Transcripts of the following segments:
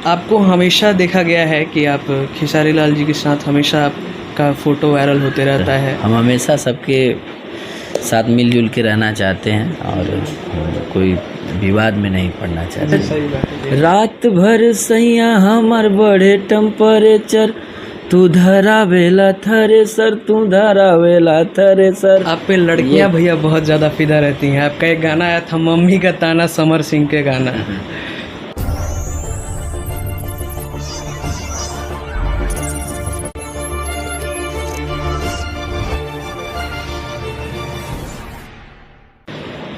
आपको हमेशा देखा गया है कि आप खेसारी लाल जी के साथ हमेशा आपका फ़ोटो वायरल होते रहता है। हम हमेशा सबके साथ मिलजुल के रहना चाहते हैं और कोई विवाद में नहीं पड़ना चाहते। सही बात है। रात भर सैया हमर बढ़े टेम्परेचर, तू धरावेला थ्रेसर, तू धरावेला थ्रेसर। आप पे लड़कियां भैया बहुत ज़्यादा फिदा रहती हैं। आपका एक गाना आया था मम्मी का ताना, समर सिंह के गाना।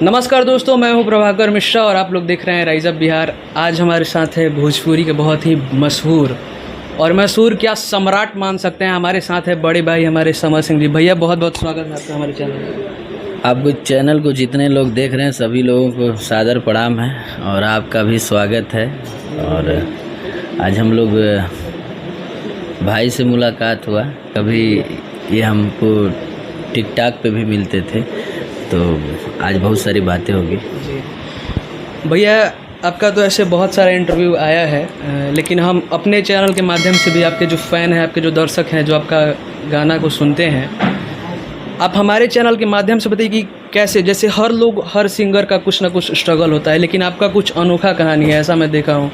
नमस्कार दोस्तों, मैं हूं प्रभाकर मिश्रा और आप लोग देख रहे हैं राइज अप बिहार। आज हमारे साथ है भोजपुरी के बहुत ही मशहूर क्या सम्राट मान सकते हैं। हमारे साथ है बड़े भाई हमारे समर सिंह जी। भैया बहुत बहुत स्वागत है आपका हमारे चैनल में। आपको चैनल को जितने लोग देख रहे हैं सभी लोगों को सादर प्रणाम है और आपका भी स्वागत है। और आज हम लोग भाई से मुलाकात हुआ, कभी ये हमको टिकटॉक पे भी मिलते थे, तो आज बहुत सारी बातें होगी। जी भैया, आपका तो ऐसे बहुत सारा इंटरव्यू आया है, लेकिन हम अपने चैनल के माध्यम से भी आपके जो फ़ैन हैं, आपके जो दर्शक हैं, जो आपका गाना को सुनते हैं, आप हमारे चैनल के माध्यम से बताइए कि कैसे, जैसे हर लोग हर सिंगर का कुछ ना कुछ स्ट्रगल होता है, लेकिन आपका कुछ अनोखा कहानी है, ऐसा मैं देखा हूँ।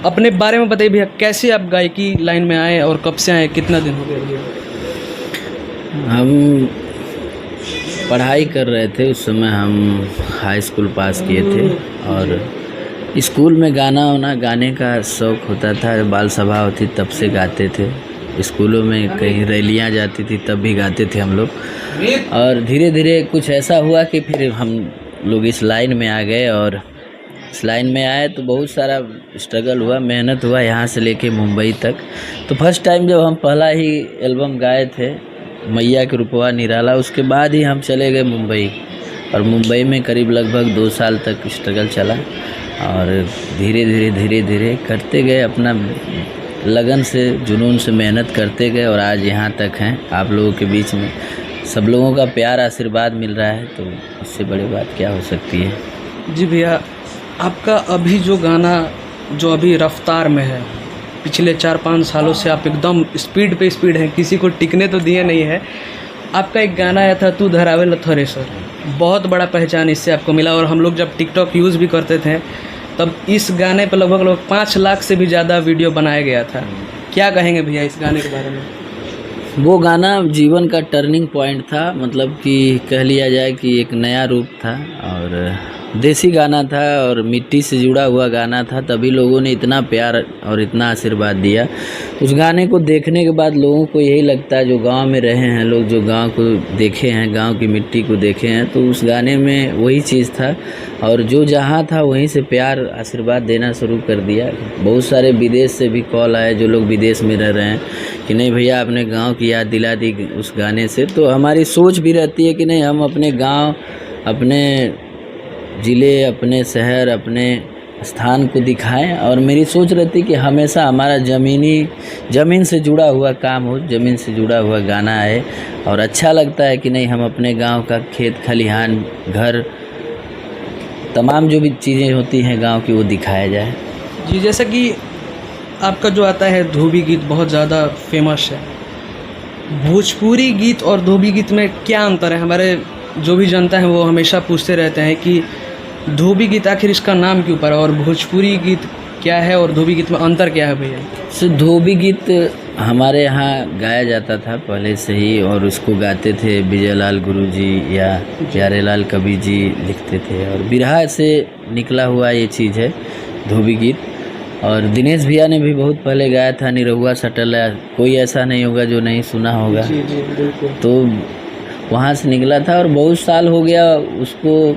अपने बारे में बताइए भैया, कैसे आप गायकी लाइन में आए और कब से आए, कितना दिन हो गया भैया? हम पढ़ाई कर रहे थे उस समय, हम हाई स्कूल पास किए थे और स्कूल में गाने का शौक़ होता था। बाल सभा होती तब से गाते थे, स्कूलों में कहीं रैलियाँ जाती थी तब भी गाते थे हम लोग। और धीरे धीरे कुछ ऐसा हुआ कि फिर हम लोग इस लाइन में आ गए और इस लाइन में आए तो बहुत सारा स्ट्रगल हुआ, मेहनत हुआ यहाँ से लेके मुंबई तक। तो फर्स्ट टाइम जब हम पहला ही एल्बम गाए थे मैया के रूपवा निराला, उसके बाद ही हम चले गए मुंबई और मुंबई में करीब लगभग 2 साल तक स्ट्रगल चला और धीरे धीरे करते गए, अपना लगन से जुनून से मेहनत करते गए और आज यहाँ तक हैं। आप लोगों के बीच में सब लोगों का प्यार आशीर्वाद मिल रहा है, तो इससे बड़ी बात क्या हो सकती है। जी भैया, आपका अभी जो गाना जो अभी रफ्तार में है, पिछले 4-5 सालों से आप एकदम स्पीड पे स्पीड हैं, किसी को टिकने तो दिए नहीं है। आपका एक गाना आया था तू धरावेला थ्रेसर, बहुत बड़ा पहचान इससे आपको मिला। और हम लोग जब टिकटॉक यूज़ भी करते थे तब इस गाने पर लगभग 5 लाख से भी ज़्यादा वीडियो बनाया गया था। क्या कहेंगे भैया इस गाने के बारे में? वो गाना जीवन का टर्निंग पॉइंट था, मतलब कि कह लिया जाए कि एक नया रूप था और देसी गाना था और मिट्टी से जुड़ा हुआ गाना था। तभी लोगों ने इतना प्यार और इतना आशीर्वाद दिया। उस गाने को देखने के बाद लोगों को यही लगता है, जो गांव में रहे हैं लोग, जो गांव को देखे हैं, गांव की मिट्टी को देखे हैं, तो उस गाने में वही चीज़ था और जो जहां था वहीं से प्यार आशीर्वाद देना शुरू कर दिया। बहुत सारे विदेश से भी कॉल आए, जो लोग विदेश में रह रहे हैं, कि नहीं भैया आपने गाँव की याद दिला दी उस गाने से। तो हमारी सोच भी रहती है कि नहीं, हम अपने गाँव, अपने ज़िले, अपने शहर, अपने स्थान को दिखाएं। और मेरी सोच रहती है कि हमेशा हमारा ज़मीन से जुड़ा हुआ काम हो, ज़मीन से जुड़ा हुआ गाना आए और अच्छा लगता है कि नहीं, हम अपने गांव का खेत खलिहान, घर, तमाम जो भी चीज़ें होती हैं गांव की, वो दिखाया जाए। जी, जैसा कि आपका जो आता है धोबी गीत बहुत ज़्यादा फेमस है। भोजपुरी गीत और धोबी गीत में क्या अंतर है? हमारे जो भी जनता है वो हमेशा पूछते रहते हैं कि धोबी गीत आखिर इसका नाम क्यों पड़ा और भोजपुरी गीत क्या है और धोबी गीत में अंतर क्या है भैया? सो धोबी गीत हमारे यहाँ गाया जाता था पहले से ही और उसको गाते थे विजय लाल गुरु जी या प्यारे लाल कवि जी लिखते थे और बिरहा से निकला हुआ ये चीज़ है धोबी गीत। और दिनेश भैया ने भी बहुत पहले गाया था, निरहुआ सटल, कोई ऐसा नहीं होगा जो नहीं सुना होगा। जी जी बिल्कुल। तो वहाँ से निकला था और बहुत साल हो गया उसको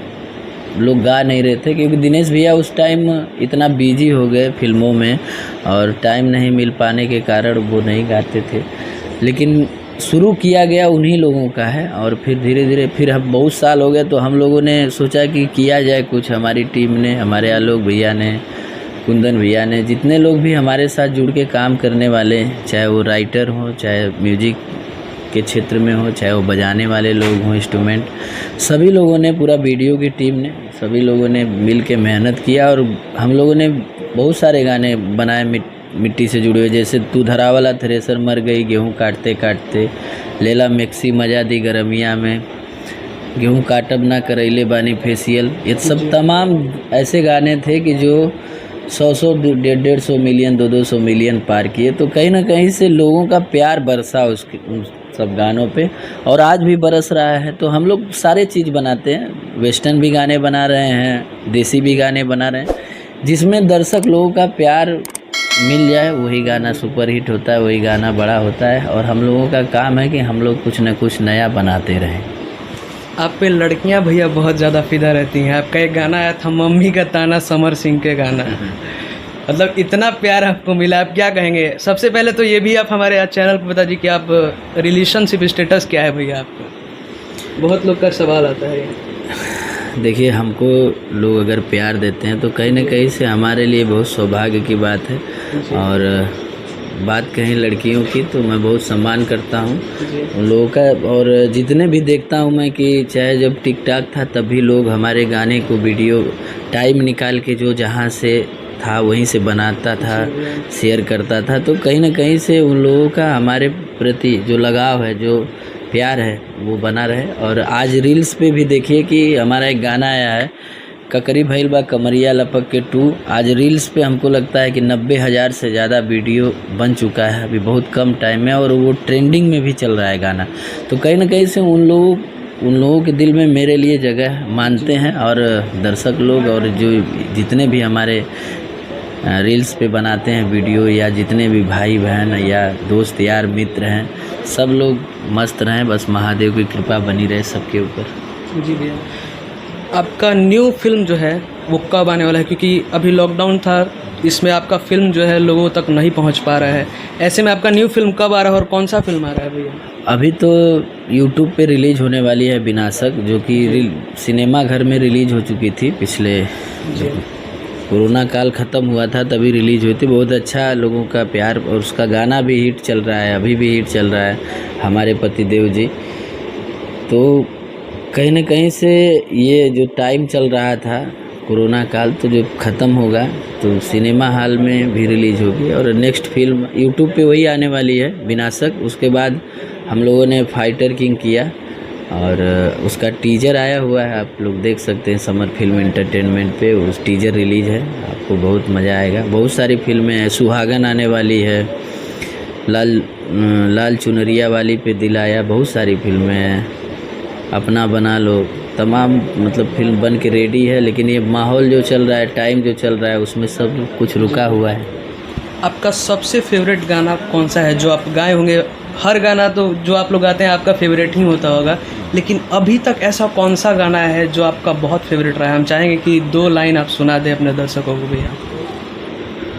लोग गा नहीं रहे थे, क्योंकि दिनेश भैया उस टाइम इतना बिजी हो गए फिल्मों में और टाइम नहीं मिल पाने के कारण वो नहीं गाते थे। लेकिन शुरू किया गया उन्हीं लोगों का है और फिर धीरे धीरे फिर हम बहुत साल हो गए तो हम लोगों ने सोचा कि किया जाए कुछ। हमारी टीम ने, हमारे आलोक भैया ने, कुंदन भैया ने, जितने लोग भी हमारे साथ जुड़ के काम करने वाले, चाहे वो राइटर हो, चाहे म्यूजिक के क्षेत्र में हो, चाहे वो बजाने वाले लोग हों, इंस्ट्रूमेंट, सभी लोगों ने, पूरा वीडियो की टीम ने, सभी लोगों ने मिल के मेहनत किया और हम लोगों ने बहुत सारे गाने बनाए मिट्टी से जुड़े हुए, जैसे तू धरा वाला थ्रेसर मर गई गेहूँ काटते काटते, लेला मैक्सी मजा दी गरमिया में, गेहूँ काटब ना करैले बानी फेसियल, ये सब तमाम ऐसे गाने थे कि जो 100 150 मिलियन 200 मिलियन पार किए। तो कहीं ना कहीं से लोगों का प्यार बरसा उन सब गानों पे, और आज भी बरस रहा है। तो हम लोग सारे चीज़ बनाते हैं, वेस्टर्न भी गाने बना रहे हैं, देसी भी गाने बना रहे हैं, जिसमें दर्शक लोगों का प्यार मिल जाए वही गाना सुपर हिट होता है, वही गाना बड़ा होता है। और हम लोगों का काम है कि हम लोग कुछ न कुछ नया बनाते रहें। आप पे लड़कियां भैया बहुत ज़्यादा फिदा रहती हैं। आपका एक गाना आया था मम्मी का ताना, समर सिंह के गाना, मतलब इतना प्यार आपको मिला, आप क्या कहेंगे? सबसे पहले तो ये भी आप हमारे आज चैनल पर बता दीजिए कि आप रिलेशनशिप स्टेटस क्या है भैया आपका? बहुत लोग का सवाल आता है। देखिए, हमको लोग अगर प्यार देते हैं तो कहीं ना कहीं से हमारे लिए बहुत सौभाग्य की बात है। और बात कहीं लड़कियों की तो मैं बहुत सम्मान करता हूँ उन लोगों का। और जितने भी देखता हूँ मैं कि चाहे जब टिकटॉक था तब भी लोग हमारे गाने को वीडियो टाइम निकाल के जो जहाँ से था वहीं से बनाता था, शेयर करता था। तो कहीं ना कहीं से उन लोगों का हमारे प्रति जो लगाव है, जो प्यार है, वो बना रहे। और आज रील्स पे भी देखिए कि हमारा एक गाना आया है ककरी भइल बा कमरिया लपक के 2, आज रील्स पे हमको लगता है कि 90,000 से ज़्यादा वीडियो बन चुका है अभी बहुत कम टाइम में, और वो ट्रेंडिंग में भी चल रहा है गाना। तो कहीं ना कहीं से उन लोगों के दिल में मेरे लिए जगह मानते हैं। और दर्शक लोग और जो जितने भी हमारे रील्स पे बनाते हैं वीडियो, या जितने भी भाई बहन या दोस्त यार मित्र हैं, सब लोग मस्त रहें, बस महादेव की कृपा बनी रहे सबके ऊपर। जी भैया, आपका न्यू फिल्म जो है वो कब आने वाला है? क्योंकि अभी लॉकडाउन था, इसमें आपका फिल्म जो है लोगों तक नहीं पहुंच पा रहा है। ऐसे में आपका न्यू फिल्म कब आ रहा है और कौन सा फिल्म आ रहा है भैया? अभी तो यूट्यूब पे रिलीज होने वाली है विनाशक, जो कि सिनेमा घर में रिलीज हो चुकी थी पिछले कोरोना काल ख़त्म हुआ था तभी रिलीज हुई थी। बहुत अच्छा लोगों का प्यार, और उसका गाना भी हिट चल रहा है, अभी भी हिट चल रहा है, हमारे पतिदेव जी। तो कहीं ना कहीं से ये जो टाइम चल रहा था कोरोना काल, तो जो ख़त्म होगा तो सिनेमा हॉल में भी रिलीज़ होगी। और नेक्स्ट फिल्म यूट्यूब पे वही आने वाली है विनाशक। उसके बाद हम लोगों ने फाइटर किंग किया, और उसका टीजर आया हुआ है, आप लोग देख सकते हैं समर फिल्म एंटरटेनमेंट पे, उस टीजर रिलीज़ है, आपको बहुत मज़ा आएगा। बहुत सारी फिल्में हैं, सुहागन आने वाली है, लाल चुनरिया वाली पे दिल आया, बहुत सारी फिल्में हैं, अपना बना लो, तमाम मतलब फिल्म बन के रेडी है। लेकिन ये माहौल जो चल रहा है, टाइम जो चल रहा है, उसमें सब कुछ रुका हुआ है। आपका सबसे फेवरेट गाना कौन सा है जो आप गाए होंगे? हर गाना तो जो आप लोग गाते हैं आपका फेवरेट ही होता होगा, लेकिन अभी तक ऐसा कौन सा गाना है जो आपका बहुत फेवरेट रहा है? हम चाहेंगे कि 2 लाइन आप सुना दें अपने दर्शकों को भैया।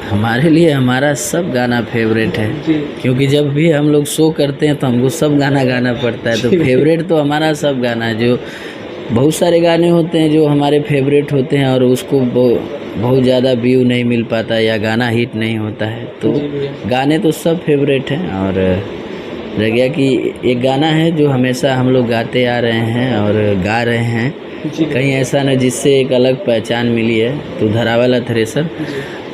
हमारे लिए हमारा सब गाना फेवरेट है, क्योंकि जब भी हम लोग शो करते हैं तो हमको सब गाना गाना पड़ता है। तो फेवरेट तो हमारा सब गाना है। जो बहुत सारे गाने होते हैं जो हमारे फेवरेट होते हैं और उसको बहुत ज़्यादा व्यू नहीं मिल पाता या गाना हिट नहीं होता है, तो गाने तो सब फेवरेट हैं। और रह गया कि एक गाना है जो हमेशा हम लोग गाते आ रहे हैं और गा रहे हैं, कहीं ऐसा न जिससे एक अलग पहचान मिली है, तो धरा वाला थ्रेसर।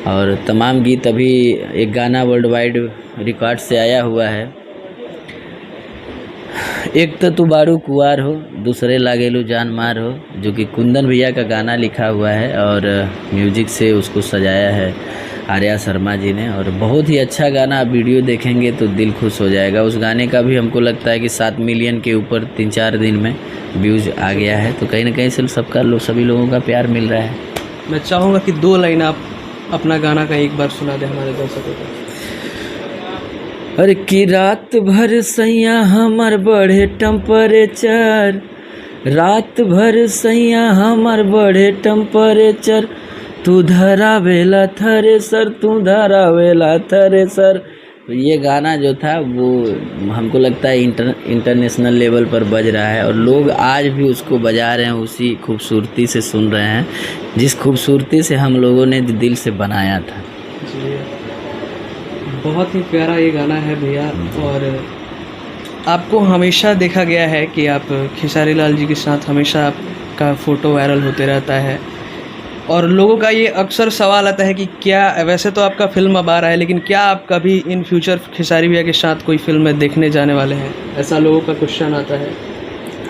और तमाम गीत, अभी एक गाना वर्ल्ड वाइड रिकॉर्ड से आया हुआ है, एक तो तू बारू कुआर हो, दूसरे लागेलू जान मार हो, जो कि कुंदन भैया का गाना लिखा हुआ है और म्यूजिक से उसको सजाया है आर्या शर्मा जी ने। और बहुत ही अच्छा गाना, आप वीडियो देखेंगे तो दिल खुश हो जाएगा। उस गाने का भी हमको लगता है कि 7 मिलियन के ऊपर 3-4 दिन में व्यूज़ आ गया है। तो कहीं ना कहीं से सभी लोगों का प्यार मिल रहा है। मैं चाहूँगा कि 2 लाइन आप अपना गाना का एक बार सुना दें हमारे दर्शकों को। अरे कि रात भर सैया हमर बढ़े टेम्परेचर, रात भर सैया हमर बढ़े टेम्परेचर, तू धरावेला थ्रेसर, तू धरावेला थ्रेसर। तो ये गाना जो था वो हमको लगता है इंटरनेशनल लेवल पर बज रहा है और लोग आज भी उसको बजा रहे हैं, उसी खूबसूरती से सुन रहे हैं जिस खूबसूरती से हम लोगों ने दिल से बनाया था। बहुत ही प्यारा ये गाना है भैया। और आपको हमेशा देखा गया है कि आप खेसारी लाल जी के साथ हमेशा आपका फ़ोटो वायरल होते रहता है। और लोगों का ये अक्सर सवाल आता है कि क्या, वैसे तो आपका फिल्म अब आ रहा है, लेकिन क्या आप कभी इन फ्यूचर खेसारी भैया के साथ कोई फिल्म में देखने जाने वाले हैं? ऐसा लोगों का क्वेश्चन आता है।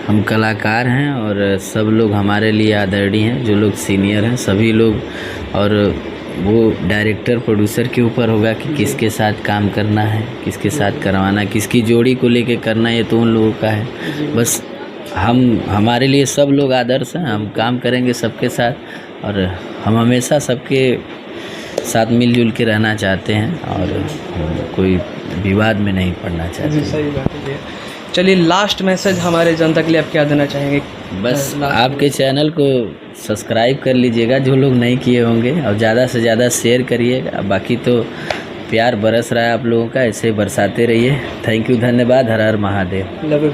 हम कलाकार हैं और सब लोग हमारे लिए आदरणीय हैं, जो लोग सीनियर हैं सभी लोग। और वो डायरेक्टर प्रोड्यूसर के ऊपर होगा कि किसके साथ काम करना है, किसके साथ करवाना है, किसकी जोड़ी को लेके करना है, ये तो उन लोगों का है। बस हमारे लिए सब लोग आदर्श हैं, हम काम करेंगे सबके साथ और हम हमेशा सबके साथ मिलजुल के रहना चाहते हैं और कोई विवाद में नहीं पड़ना चाहते। सही बात है। चलिए, लास्ट मैसेज हमारे जनता के लिए आप क्या देना चाहेंगे? बस आपके चैनल को सब्सक्राइब कर लीजिएगा जो लोग नहीं किए होंगे, और ज़्यादा से ज़्यादा शेयर करिएगा। बाकी तो प्यार बरस रहा है आप लोगों का, ऐसे बरसाते रहिए। थैंक यू, धन्यवाद। हर हर महादेव।